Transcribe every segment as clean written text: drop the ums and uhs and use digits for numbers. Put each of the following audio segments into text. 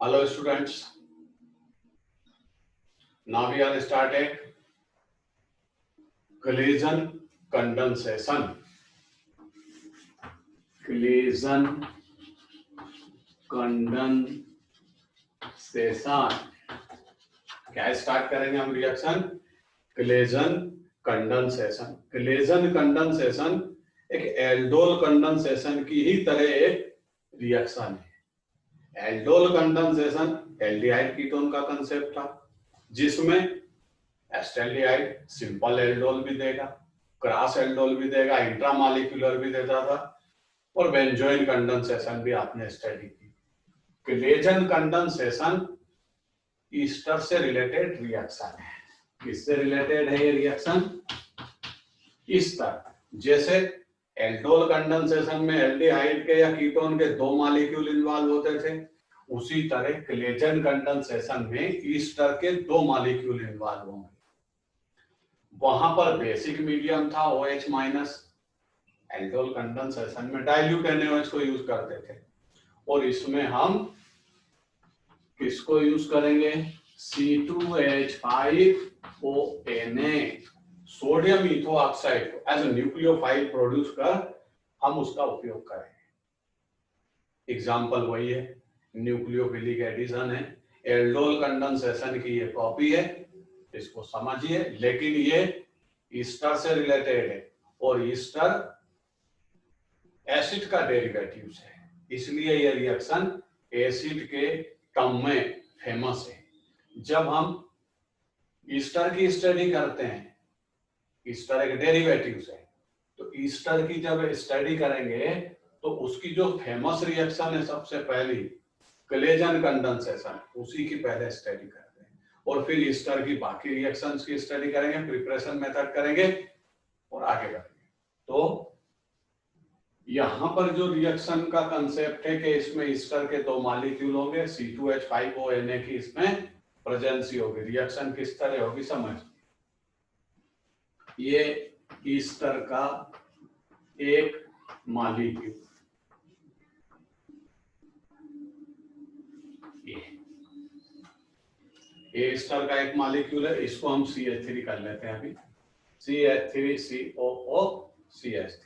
Hello students, now we are started collision condensation. Collision condensation क्या start करेंगे हम reaction collision condensation. Collision condensation एक aldol condensation की ही तरह एक रिएक्शन है। एल्डोल कंडेंसेशन एल्डिहाइड कीटोन का कंसेप्ट था जिसमें एस्टेल्डिहाइड सिंपल एल्डोल भी देगा, क्रॉस एल्डोल भी देगा, इंट्रामॉलिक्यूलर भी देता था और बेंजोइन कंडेंसेशन भी आपने स्टडी की। कोलेजन कंडेंसेशन ईस्टर से रिलेटेड रिएक्शन है। किससे रिलेटेड है ये रिएक्शन? ईस्टर। जैसे एल्डोल कंडेंसेशन में एल्डिहाइड के या कीटोन के दो मॉलिक्यूल इन्वॉल्व होते थे, उसी तरह कोलेजन कंडेंसेशन में ईस्टर के दो मॉलिक्यूल इन्वॉल्व होंगे। वहां पर बेसिक मीडियम था OH माइनस, एल्डोल कंडेंसेशन में डाइल्यूट NaOH को यूज करते थे और इसमें हम किसको यूज करेंगे? C2H5ONa सोडियम इथोऑक्साइड को एज ए न्यूक्लियोफाइल प्रोड्यूस कर हम उसका उपयोग करेंगे। एग्जाम्पल वही है, न्यूक्लियोफिलिक एडिशन है, एल्डोल कंडेंसेशन की ये कॉपी है, इसको समझिए। लेकिन ये ईस्टर से रिलेटेड है और ईस्टर एसिड का डेरिवेटिव है, इसलिए ये रिएक्शन एसिड के टर्म में फेमस है। जब हम ईस्टर की स्टडी करते हैं, ईस्टर एक डेरिवेटिव है, तो ईस्टर की जब स्टडी करेंगे तो उसकी जो फेमस रिएक्शन है सबसे पहली कोलेजन कंडेंसेशन, उसी की पहले स्टडी करते हैं और फिर ईस्टर की बाकी रिएक्शंस की स्टडी करेंगे, प्रिपरेशन मेथड करेंगे और आगे बढ़ेंगे। तो यहां पर जो रिएक्शन का कंसेप्ट है कि इसमें ईस्टर के दो मॉलिक्यूल होंगे, C2H5ONa की इसमें प्रेजेंस होगी। रिएक्शन किस तरह होगी समझ, ये ईस्टर का एक मॉलिक्यूल, ये ईस्टर का एक मॉलिक्यूल है, इसको हम CH3 कर लेते हैं अभी, CH3COO CH3।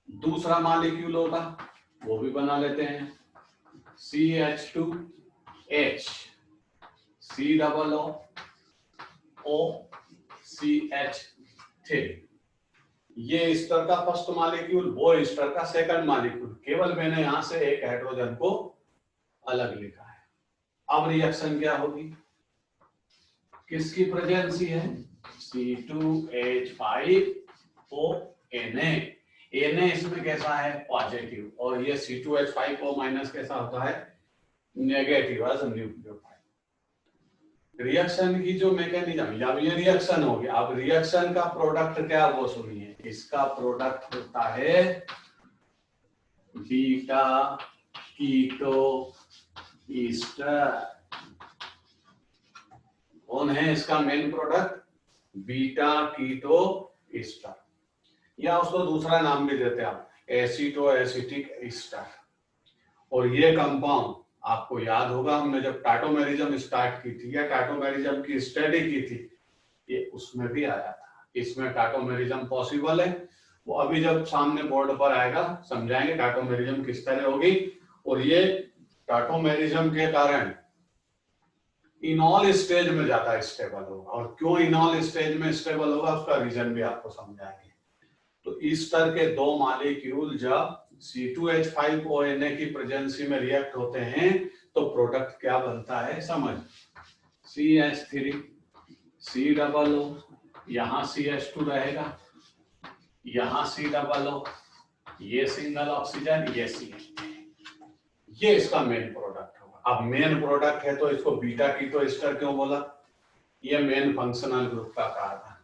दूसरा मॉलिक्यूल होगा वो भी बना लेते हैं, CH2H COO CH3। ये ईस्टर का फर्स्ट मॉलिक्यूल, वो ईस्टर का सेकंड मॉलिक्यूल, केवल मैंने यहां से एक हाइड्रोजन को अलग लिखा है। अब रिएक्शन क्या होगी, किसकी प्रेजेंसी है? C2H5ONa। Na इसमें कैसा है? पॉजिटिव, और ये C2H5O माइनस कैसा होता है? Negative as nucleophile. रिएक्शन की जो मैकेनिज्म, जब ये रिएक्शन होगी, अब रिएक्शन का प्रोडक्ट क्या वो सुनिए, इसका प्रोडक्ट होता है बीटा कीटो ईस्टर। कौन है इसका main product? Beta keto ester, या उसको दूसरा नाम भी देते हैं आप, एसिटो एसिटिक ईस्टर। और ये कंपाउंड आपको याद होगा, हमने जब टाटोमेरिज्म स्टार्ट की थी या टाटोमेरिज्म की स्टडी की थी, ये उसमें भी आया था। इसमें टाटोमेरिज्म पॉसिबल है, वो अभी जब सामने बोर्ड पर आएगा समझाएंगे टाटोमेरिज्म किस तरह होगी। और ये टाटोमेरिज्म के कारण इनॉल स्टेज में ज्यादा स्टेबल होगा, और क्यों इनॉल स्टेज में स्टेबल होगा उसका रीजन भी आपको समझाएंगे। तो ईस्टर के दो मॉलिक्यूल जब C2H5ONa की प्रेजेंसी में रिएक्ट होते हैं तो प्रोडक्ट क्या बनता है समझ, CH3 COO, यहां CH2 रहेगा, यहां COO, ये सिंगल ऑक्सीजन, ये CH3, ये इसका मेन प्रोडक्ट होगा। अब मेन प्रोडक्ट है तो इसको बीटा कीटो ईस्टर क्यों बोला? ये मेन फंक्शनल ग्रुप का कार्बन,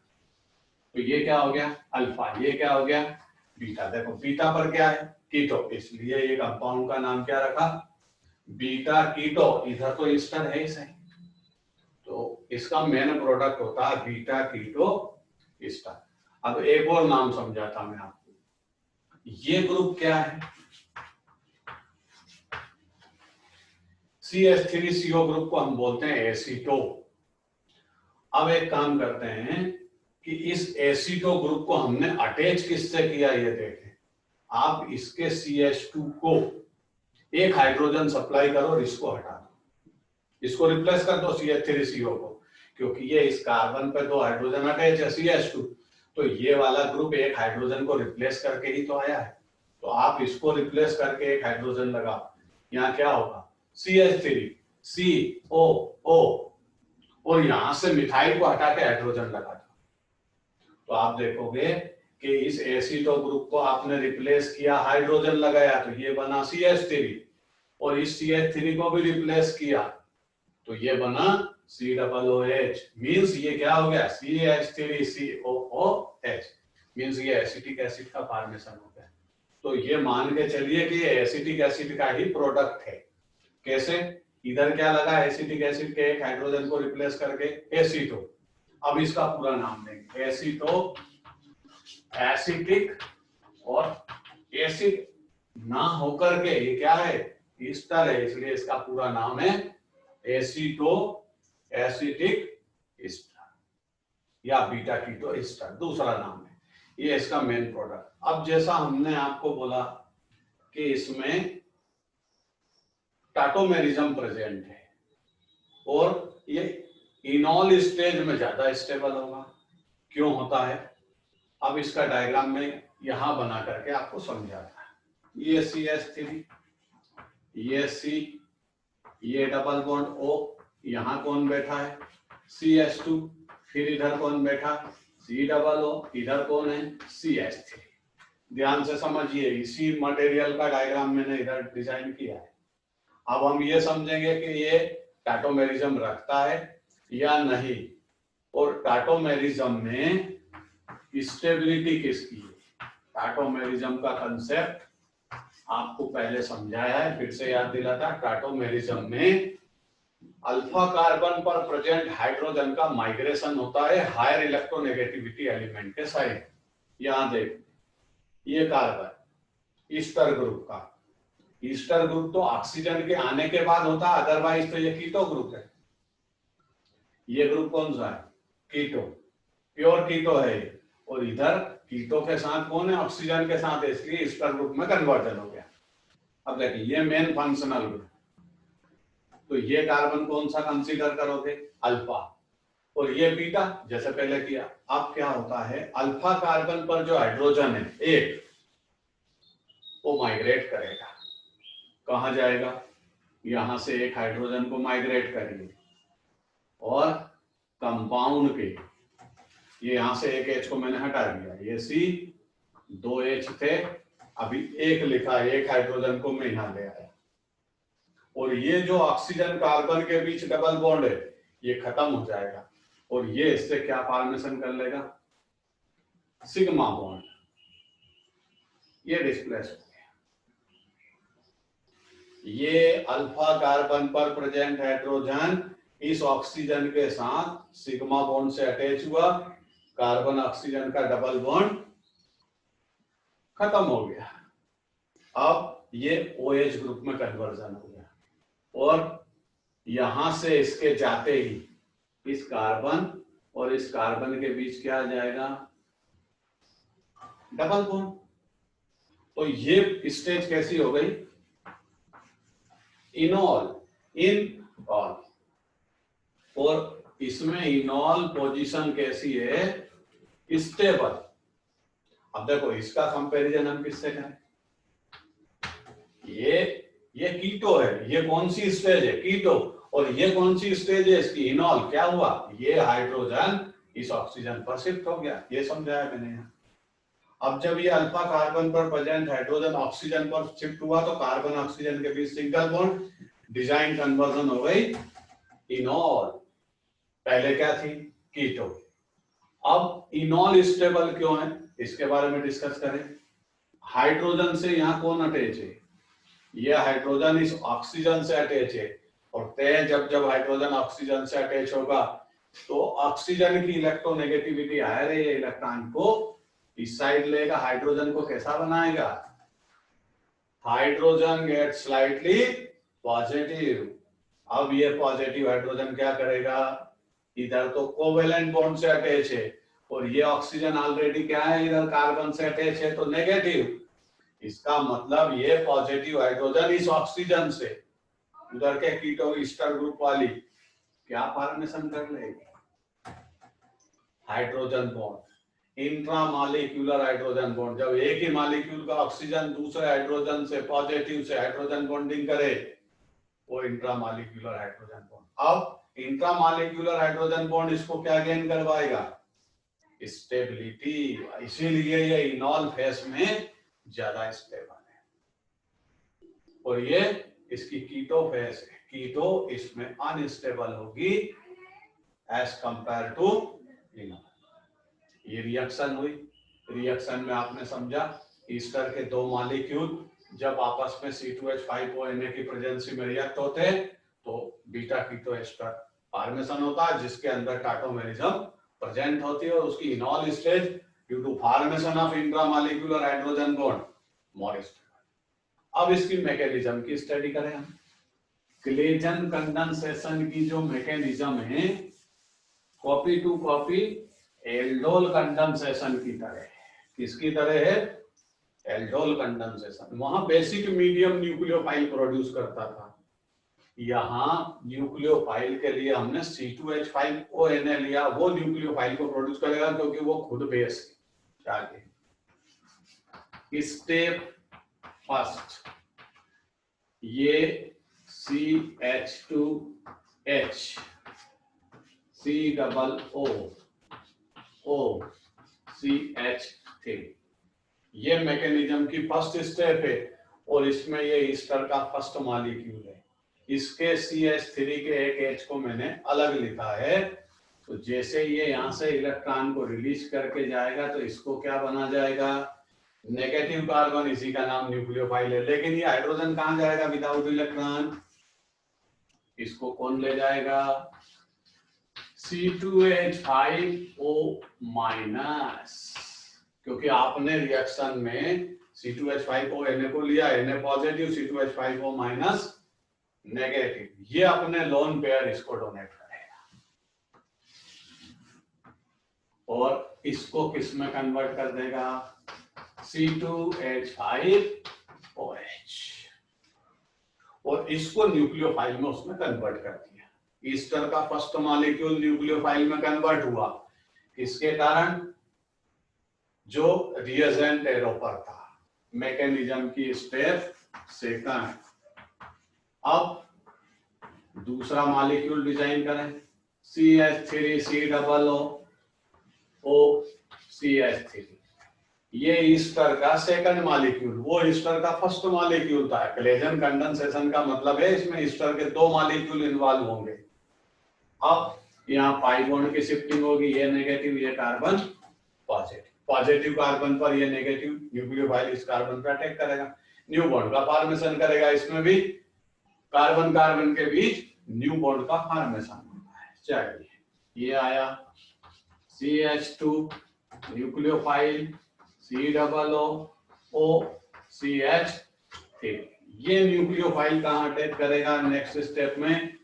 तो ये क्या हो गया? अल्फा, ये क्या हो गया? बीटा। देखो बीटा पर क्या है? कीटो, इसलिए ये कंपाउंड का नाम क्या रखा? Beta keto. इधर तो ईस्टर है ही सही, तो इसका मेन प्रोडक्ट होता है बीटा कीटो ईस्टर। अब एक और नाम समझाता मैं आपको, ये ग्रुप क्या है? CH3CO ग्रुप को हम बोलते हैं एसीटो। अब एक काम करते हैं कि इस एसीटो ग्रुप को हमने अटैच किससे किया ये देखें। आप इसके CH2 को एक हाइड्रोजन सप्लाई करो और इसको हटा दो, इसको रिप्लेस कर दो CH3CO को, क्योंकि ये इस कार्बन पे 2 हाइड्रोजन अटैच है CH2, तो ये वाला ग्रुप एक हाइड्रोजन को रिप्लेस करके ही तो आया है। तो आप इसको रिप्लेस करके एक हाइड्रोजन लगाओ, यहाँ क्या होगा CH3 COO, और यहां से मिथाइल को हटा के हाइड्रोजन लगा दो। तो आप देखोगे कि इस एसीटो ग्रुप को आपने रिप्लेस किया, हाइड्रोजन लगाया, तो ये बना CH3, और इस CH3 को भी रिप्लेस किया तो ये बना COOH। मींस ये क्या हो गया CH3COOH, मींस ये एसिटिक एसिड का फॉर्मेशन हो गया। तो ये मान के चलिए कि ये एसिटिक एसिड का ही प्रोडक्ट है। कैसे, इधर क्या लगा एसिटिक एसिड के एक हाइड्रोजन को रिप्लेस करके एसीटो। अब इसका पूरा नाम देंगे एसीटो, एसिटिक, और एसिड ना होकर के ये क्या है ईस्टर है, इसलिए इसका पूरा नाम है एसीटो एसिटिक ईस्टर या बीटा कीटो ईस्टर, दूसरा नाम है। ये इसका मेन प्रोडक्ट। अब जैसा हमने आपको बोला कि इसमें टाटोमेरिज्म प्रेजेंट है और ये इनॉल स्टेज में ज्यादा स्टेबल होगा। क्यों होता है, अब इसका डायग्राम में यहां बना करके आपको समझाता है। ये CH3, ये C, ये डबल बॉन्ड O, यहां कौन बैठा है CH2, फिर इधर कौन बैठा COO, इधर कौन है CH3। ध्यान से समझिए, इसी मटेरियल का डायग्राम मैंने इधर डिजाइन किया है। अब हम ये समझेंगे कि ये टाटोमेरिज्म रखता है या नहीं, और टाटोमेरिज्म में स्टेबिलिटी किसकी है। टाटोमेरिज्म का कंसेप्ट आपको पहले समझाया है, फिर से याद दिलाता। टाटोमेरिज्म में अल्फा कार्बन पर प्रेजेंट हाइड्रोजन का माइग्रेशन होता है हायर इलेक्ट्रोनेगेटिविटी एलिमेंट के साइड। यहां देख, ये कार्बन ईस्टर ग्रुप का, ईस्टर ग्रुप तो ऑक्सीजन के आने के बाद होता है, अदरवाइज तो ये कीटो ग्रुप है। ये ग्रुप कौन सा है कीटो, प्योर कीटो है ये, और इधर कीटो के साथ कौन है ऑक्सीजन के साथ है, इसलिए ईस्टर ग्रुप में कन्वर्जन हो गया। अब देखिए ये मेन फंक्शनल ग्रुप, तो ये कार्बन कौन सा कंसीडर करोगे अल्फा, और ये बीटा जैसे पहले किया। अब क्या होता है, अल्फा कार्बन पर जो हाइड्रोजन है एक, वो माइग्रेट करेगा, कहां जाएगा, यहां से एक हाइड्रोजन को माइग्रेट करेंगे और कंपाउंड के, ये यहां से एक H को मैंने हटा दिया, ये C, 2 H थे, अभी एक लिखा है, एक हाइड्रोजन को मैं यहां ले आया, और ये जो ऑक्सीजन कार्बन के बीच डबल बॉन्ड है ये खत्म हो जाएगा, और ये इससे क्या फॉर्मेशन कर लेगा सिग्मा बॉन्ड, ये डिस्प्लेस हो गया। ये अल्फा कार्बन पर प्रेजेंट हाइड्रोजन इस ऑक्सीजन के साथ सिग्मा बॉन्ड से अटैच हुआ, कार्बन ऑक्सीजन का डबल बॉन्ड खत्म हो गया। अब ये OH ग्रुप में कन्वर्जन हो गया, और यहां से इसके जाते ही इस कार्बन और इस कार्बन के बीच क्या आ जाएगा डबल बॉन्ड। तो ये स्टेज कैसी हो गई इनॉल, इन ऑल, और इसमें इनॉल पोजीशन कैसी है स्टेबल। अब देखो इसका कंपैरिजन हम किससे करें, ये कीटो है, ये कौन सी स्टेज है कीटो, और ये कौन सी स्टेज है इसकी इनॉल। क्या हुआ, ये हाइड्रोजन इस ऑक्सीजन पर शिफ्ट हो गया, ये समझाया मैंने यहाँ। अब जब ये अल्फा कार्बन पर प्रेजेंट हाइड्रोजन ऑक्सीजन पर शिफ्ट हुआ तो कार्बन ऑक्सीजन के बीच सिंगल बॉन्ड, डिजाइन कन्वर्जन हो गई इनॉल, पहले क्या थी कीटो। अब इनॉल स्टेबल क्यों है इसके बारे में डिस्कस करें। हाइड्रोजन से यहाँ कौन अटैच है, ये हाइड्रोजन इस ऑक्सीजन से अटैच है, और तय जब हाइड्रोजन ऑक्सीजन से अटैच होगा तो ऑक्सीजन की इलेक्ट्रोनेगेटिविटी हायर है, ये इलेक्ट्रॉन को इस साइड लेगा, हाइड्रोजन को कैसा बनाएगा, हाइड्रोजन गेट स्लाइटली पॉजिटिव, अब ये पॉजिटिव हाइड्रोजन क्या करेगा, इधर तो कोवेलेंट बॉन्ड से अटैच है और ये ऑक्सीजन ऑलरेडी क्या है, इधर कार्बन से अटैच है तो नेगेटिव। इसका मतलब ये पॉजिटिव हाइड्रोजन इस ऑक्सीजन से उधर के कीटो ईस्टर ग्रुप वाली क्या फॉर्मेशन कर लेगी, hydrogen bond, intramolecular hydrogen bond. जब एक ही मॉलिक्यूल का ऑक्सीजन दूसरे हाइड्रोजन से पॉजिटिव से हाइड्रोजन बॉन्डिंग करे वो इंट्रामॉलिक्यूलर हाइड्रोजन बॉन्ड। अब इंट्रामॉलिक्यूलर हाइड्रोजन बॉन्ड इसको क्या गेन करवाएगा, स्टेबिलिटी। इसीलिए ये इनॉल फेस में ज्यादा स्टेबल है और ये इसकी कीटो फेस है, कीटो इसमें अनस्टेबल होगी एज कंपेयर टू इनॉल। ये रिएक्शन हुई, रिएक्शन में आपने समझा ईस्टर के दो मॉलिक्यूल जब आपस में C2H5ONa की प्रेजेंसी में रिएक्ट होते तो बीटा कीटो एस्टर फॉर्मेशन होता है जिसके अंदर टाटोमेरिज्म प्रेजेंट होती है और उसकी enol stage due to formation of intramolecular hydrogen bond more stable. अब इसकी मैकेनिज्म की स्टडी करें हम। क्लेजन कंडेंसेशन की जो मैकेनिज्म है copy to copy aldol condensation की तरह है। किसकी तरह है, एल्डोल कंडेंसेशन। वहां बेसिक मीडियम न्यूक्लियोफाइल प्रोड्यूस करता था, यहाँ न्यूक्लियोफाइल के लिए हमने C2H5ONa लिया, वो न्यूक्लियोफाइल को प्रोड्यूस करेगा क्योंकि वो खुद बेस है। स्टेप फर्स्ट, ये CH2H COOCH3 ये मैकेनिज्म की फर्स्ट स्टेप है और इसमें ये ईस्टर का फर्स्ट मॉलिक्यूल है। इसके CH3 के एक H को मैंने अलग लिखा है, तो जैसे ये यहाँ से इलेक्ट्रॉन को रिलीज करके जाएगा तो इसको क्या बना जाएगा, नेगेटिव कार्बन, इसी का नाम न्यूक्लियोफाइल है। लेकिन ये हाइड्रोजन कहाँ जाएगा विदाउट इलेक्ट्रॉन, इसको कौन ले जाएगा, C2H5O-, क्योंकि आपने रिएक्शन में C2H5ONa को लिया, Na पॉजिटिव C2H5O- नेगेटिव, ये अपने लोन पेयर इसको डोनेट करेगा और इसको किस में कन्वर्ट कर देगा, C2H5OH, और इसको न्यूक्लियोफाइल में उसमें कन्वर्ट कर दिया। ईस्टर का फर्स्ट मॉलिक्यूल न्यूक्लियोफाइल में कन्वर्ट हुआ, इसके कारण जो रिएजेंट एरो पर था। मैकेनिज्म की स्टेप सेकंड। अब दूसरा मॉलिक्यूल डिजाइन करें, CH3COOCH3, ये ईस्टर का सेकंड मॉलिक्यूल, वो ईस्टर का फर्स्ट मॉलिक्यूल था। क्लेजन कंडेंसेशन का मतलब है इसमें ईस्टर के दो मॉलिक्यूल इन्वॉल्व होंगे। अब यहाँ पाई बॉन्ड की शिफ्टिंग होगी, ये नेगेटिव ये कार्बन पॉजिटिव, पॉजिटिव कार्बन पर ये नेगेटिव न्यूक्लियोफाइल इस कार्बन पर अटैक करेगा, न्यू बॉन्ड का फॉर्मेशन करेगा। इसमें भी कार्बन कार्बन के बीच न्यू बॉन्ड का फॉर्मेशन होता है। चलिए ये आया CH2 न्यूक्लियोफाइल COOCH3, ये न्यूक्लियोफाइल कहाँ अटैक करेगा नेक्स्ट स्टेप में,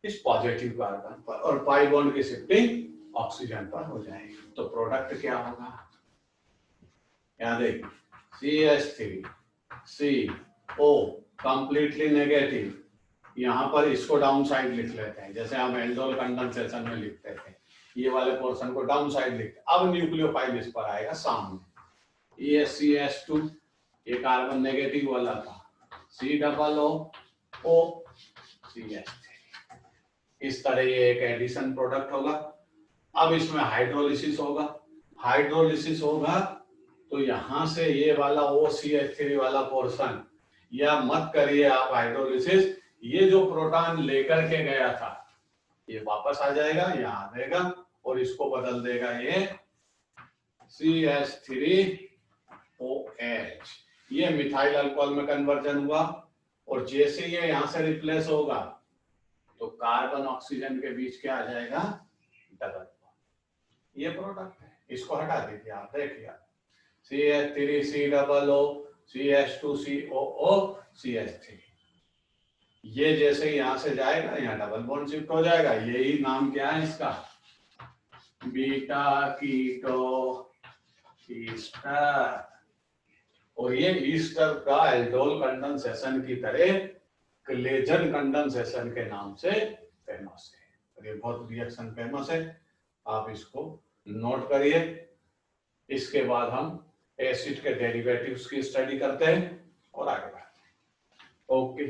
इस पॉजिटिव कार्बन पर, और पाई बॉन्ड की शिफ्टिंग ऑक्सीजन पर हो जाएगी। तो प्रोडक्ट क्या होगा, याद देखिए CH3CO कंप्लीटली नेगेटिव, यहाँ पर इसको डाउन साइड लिख लेते हैं जैसे हम एल्डोल कंडेंसेशन में लिखते थे, ये वाले पोर्शन को डाउन साइड लिखते। अब न्यूक्लियोफाइल इस पर आएगा सामने, ये CH2 ये कार्बन नेगेटिव वाला था, COOCH3, इस तरह ये एक एडिशन प्रोडक्ट होगा। अब इसमें हाइड्रोलिसिस होगा, हाइड्रोलिसिस होगा तो यहां से ये वाला OCH3 वाला पोर्शन, या मत करिए आप हाइड्रोलिसिस, ये जो प्रोटॉन लेकर के गया था ये वापस आ जाएगा, यहाँ आ जाएगा और इसको बदल देगा ये CH3OH, ये मिथाइल अल्कोहल में कन्वर्जन हुआ और जैसे ये यहाँ से रिप्लेस होगा तो कार्बन ऑक्सीजन के बीच क्या आ जाएगा, डबल बॉन्ड। ये प्रोडक्ट है, इसको हटा दीजिए आप, देखिए CH3COO CH2COO CH3, ये जैसे यहां से जाएगा यहाँ डबल बॉन्ड शिफ्ट हो जाएगा, यही नाम क्या है इसका, बीटा कीटो ईस्टर। और ये ईस्टर का एल्डोल कंडेंसेशन की तरह क्लेजन कंडेंसेशन के नाम से फेमस है, और ये बहुत रिएक्शन फेमस है, आप इसको नोट करिए। इसके बाद हम एसिड के डेरिवेटिव्स की स्टडी करते हैं और आगे बढ़ते हैं। ओके,